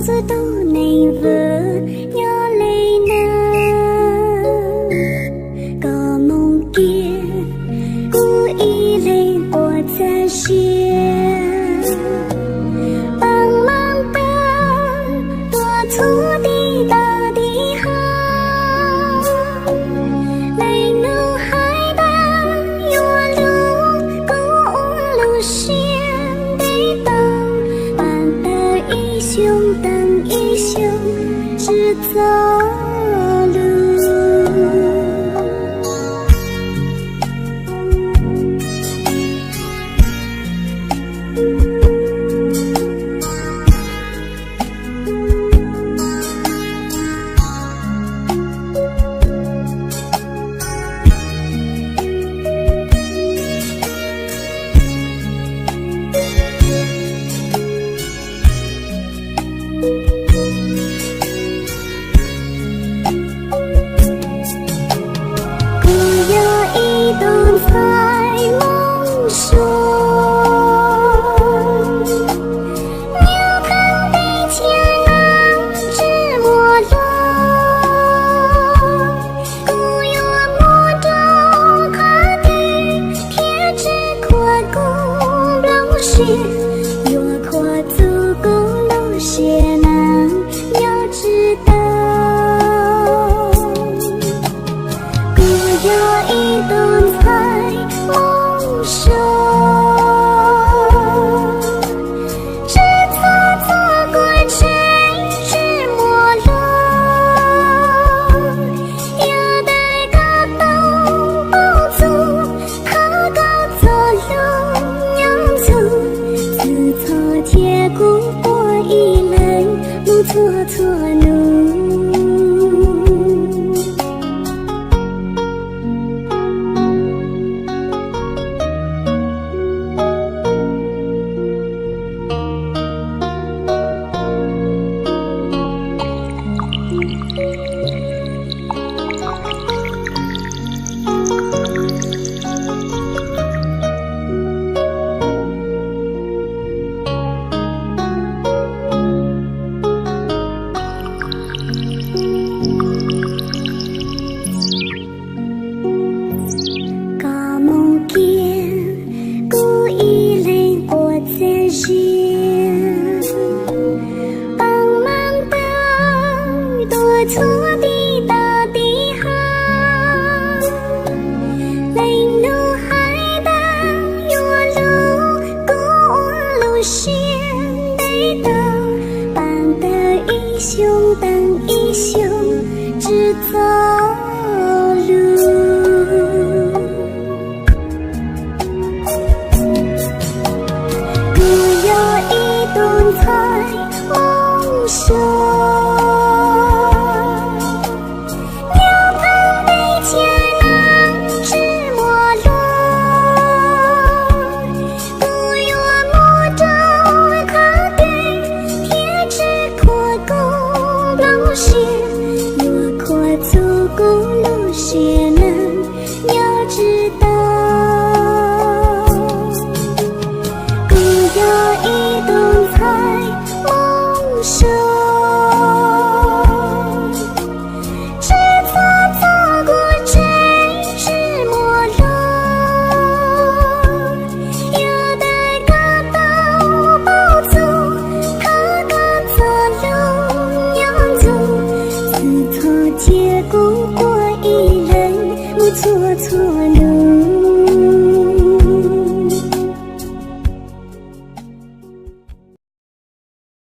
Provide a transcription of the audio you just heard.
子都能分呀泪呢，个梦见故意泪我在写，茫茫的多土地大地好，泪怒海的有路公路线得到，伴得一雄等一雄只走路。越过祖公路线难要知道，故有一顿菜梦熟，只错错过谁之没落，有待高斗抱足，他高走路娘足，自错结果过一来，不错错怒。土地大地好，泪怒海的有路公路线得到，伴得一雄等一雄只走路。故有一顿菜梦熟，越过祖公路线难要知道，故有一顿菜梦熟。